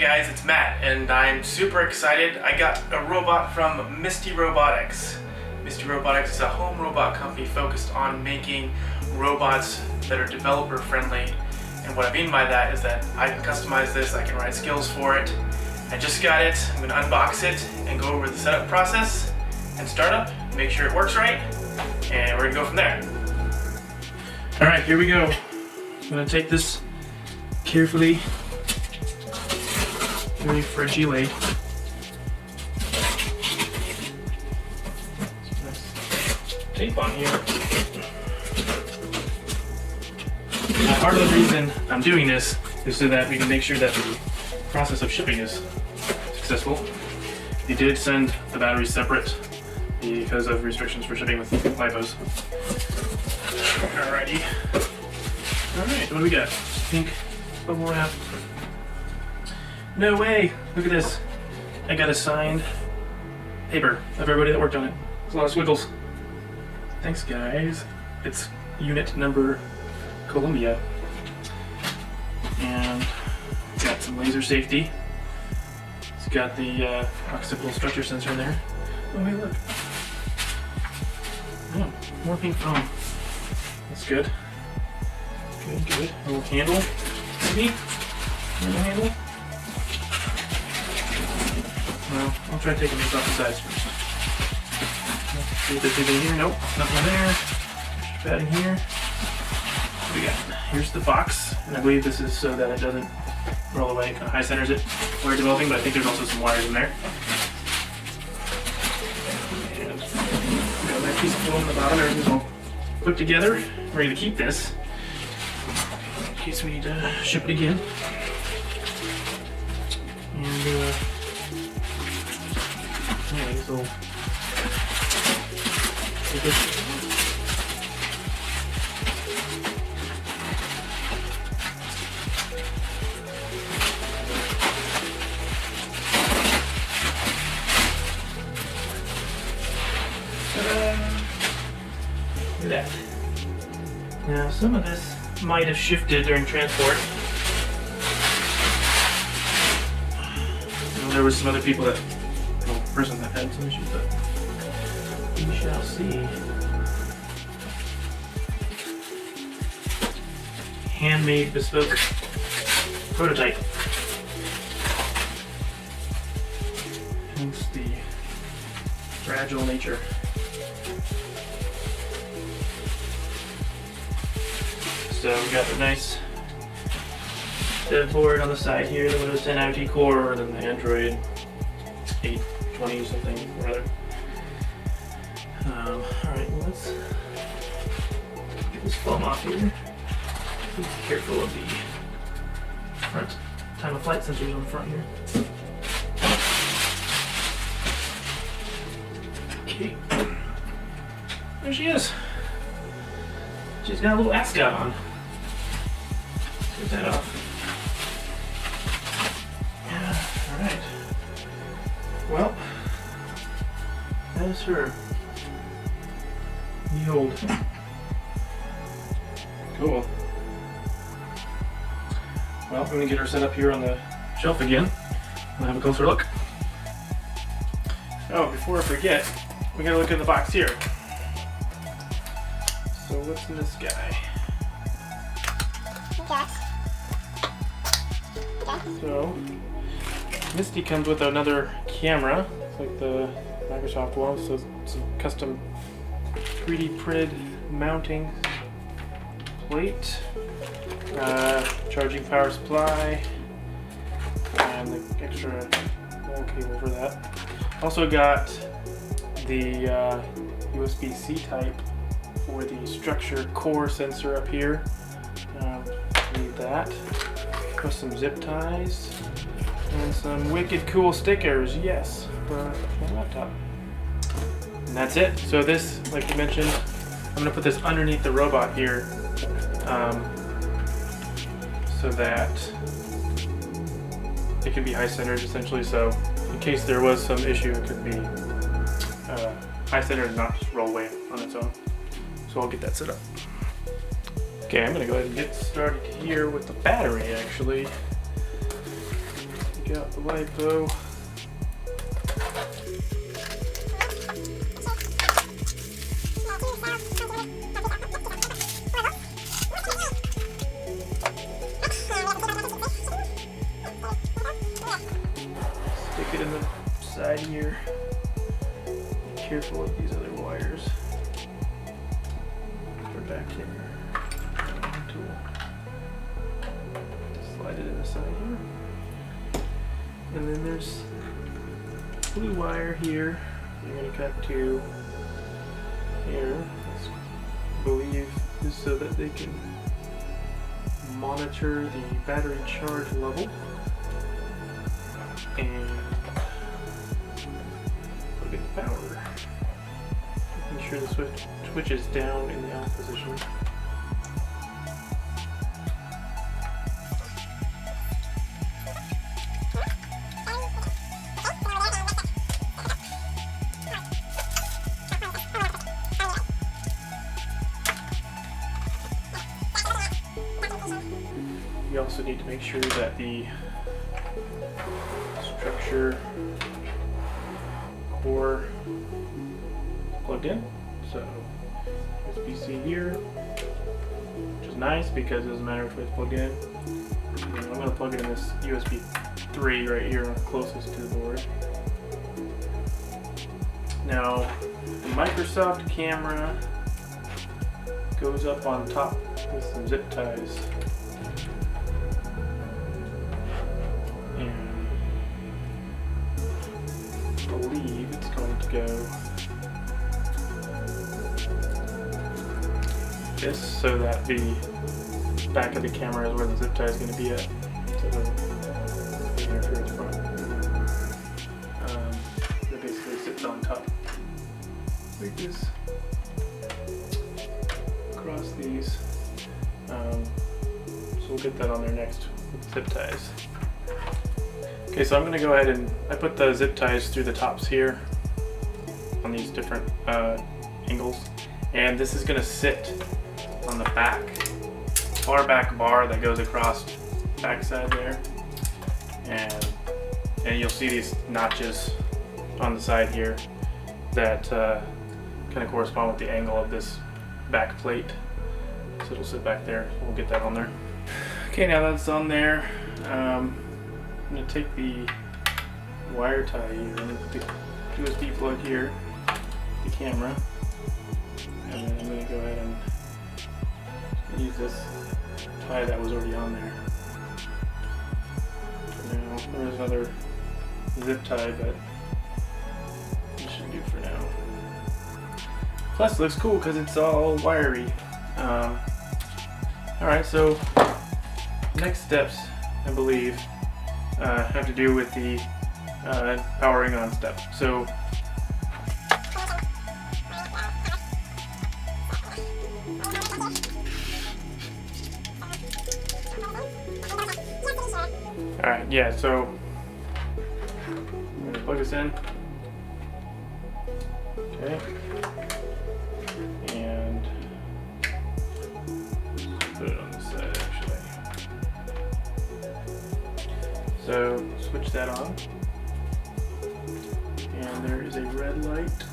guys, it's Matt, and I'm super excited. I got a robot from Misty Robotics. Misty Robotics is a home robot company focused on making robots that are developer friendly. And what I mean by that is that I can customize this, I can write skills for it. I just got it, I'm going to unbox it and go over the setup process and startup, make sure it works right, and we're going to go from there. Alright, here we go. I'm going to take this carefully, very fragile. Tape on here. Part of the reason I'm doing this is so that we can make sure that the process of shipping is successful. They did send the batteries separate because of restrictions for shipping with LiPos. Alrighty. Alright, what do we got? Pink bubble wrap. No way! Look at this. I got a signed paper of everybody that worked on it. There's a lot of squiggles. Thanks, guys. It's unit number Columbia. And got some laser safety. It's got the occipital structure sensor in there. Oh, hey, look. Oh, more pink foam. That's good. Good, good. A little handle, maybe? A little handle? Well, I'll try taking these off the sides first. See if there's anything here. Nope, nothing there. Padding here. What do we got? Here's the box, and I believe this is so that it doesn't roll away. Kind of high centers it while you're developing, but I think there's also some wires in there. And got that piece of foam on the bottom. Everything's all put together. We're going to keep this in case we need to ship it again. And yeah, these little. Look at that. Now, some of this might have shifted during transport. There were some other people that, well, person that had some issues, but we shall see. Handmade, bespoke prototype. Hence the fragile nature. So we got the nice dev board on the side here, the Windows 10 IoT core, and then the Android 820 something or other. Alright, well, let's get this foam off here. Be careful of the front time of flight sensors on the front here. Okay. There she is. She's got a little ascot on. Let's get that off. Yeah, alright. Well, that is her. Behold. Cool. Well, I'm going to get her set up here on the shelf again. We'll have a closer look. Oh, before I forget, we got to look in the box here. So what's in this guy? So, Misty comes with another camera. It's like the Microsoft one, so some custom 3D printed mounting plate, charging power supply, and the extra wall cable for that. Also got the USB-C type for the structure core sensor up here. Need that. Plus some zip ties and some wicked cool stickers. Yes, for my laptop. And that's it. So this, like you mentioned, I'm going to put this underneath the robot here so that it can be high centered essentially. So in case there was some issue, it could be high centered and not just roll away on its own. So I'll get that set up. Okay, I'm going to go ahead and get started here with the battery actually. Take out the LiPo. Stick it in the side here. Be careful with these other wires. They're back here. Slide it in the side here. And then there's blue wire here. You're going to cut to here. I believe is so that they can monitor the battery charge level. And look at the power. Making sure the switch is down in the out position. You also need to make sure that the structure core is plugged in. So USB-C here, which is nice because it doesn't matter which way it's plugged in. And I'm going to plug it in this USB 3 right here, closest to the board. Now, the Microsoft camera goes up on top with some zip ties. And I believe it's going to go this so that the back of the camera is where the zip tie is going to be at. So it doesn't interfere with front. It basically sits on top like this. Across these. So we'll get that on there next with zip ties. Okay, so I'm going to go ahead and I put the zip ties through the tops here on these different angles, and this is going to sit on the back, far back bar that goes across backside there, and you'll see these notches on the side here that kind of correspond with the angle of this back plate. So it'll sit back there. We'll get that on there. Okay, now that's on there. I'm going to take the wire tie here and put the USB plug here, the camera, and then I'm going to go ahead and use this tie that was already on there. Now, there's another zip tie, but this should do for now. Plus, it looks cool because it's all wiry. Alright, so next steps, I believe, have to do with the powering on step. So alright, yeah, so I'm going to plug this in. Okay. And put it on this side actually. So switch that on. And there is a red light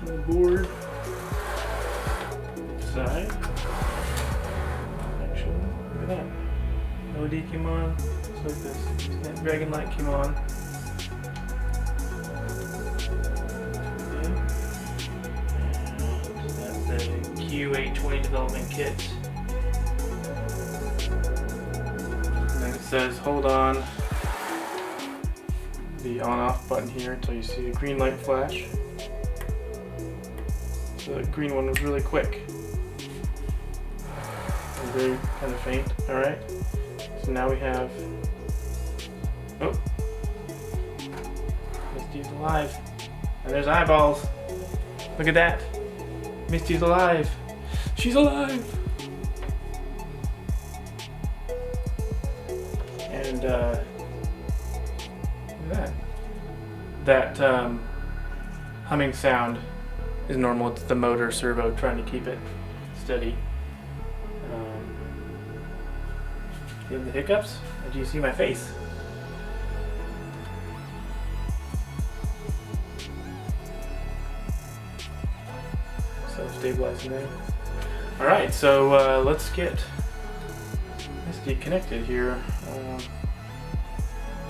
on the board side. Actually, look at that. LED came on. So this Snapdragon light came on. Okay. And that's the Q820 development kit. And then it says hold on the on-off button here until you see a green light flash. The green one was really quick and very kind of faint. Alright, so now we have, oh, Misty's alive, and there's eyeballs. Look at that, Misty's alive. She's alive. And look at that. That humming sound is normal. It's the motor servo trying to keep it steady. Do you have the hiccups? Or do you see my face? stabilizing there. Alright, so let's get Misty connected here.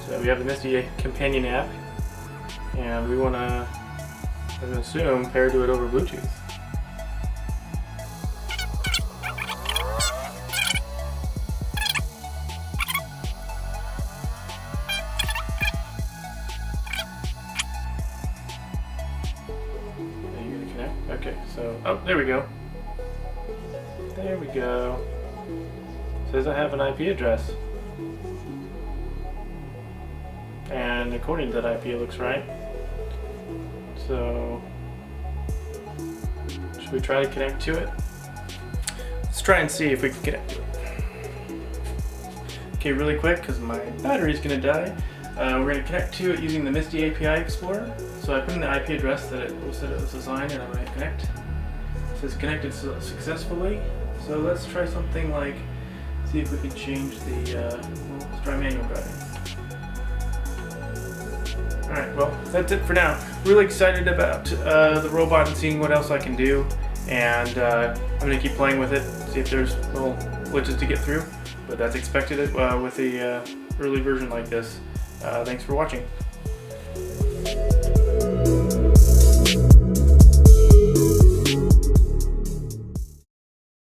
So we have the Misty companion app, and we want to, I'm going to assume, pair to it over Bluetooth. Are you going to connect? Okay, so, oh, there we go. There we go. Says I have an IP address. And according to that IP, it looks right. So, should we try to connect to it? Let's try and see if we can connect to it. Okay, really quick, because my battery's going to die. We're going to connect to it using the Misty API Explorer. So I put in the IP address that it said it was assigned, and I'm going to connect. It says connected successfully. So let's try something like, see if we can change the, let's try manual driving. Alright, well, that's it for now. Really excited about the robot and seeing what else I can do. And I'm going to keep playing with it, see if there's little glitches to get through. But that's expected with a early version like this. Thanks for watching.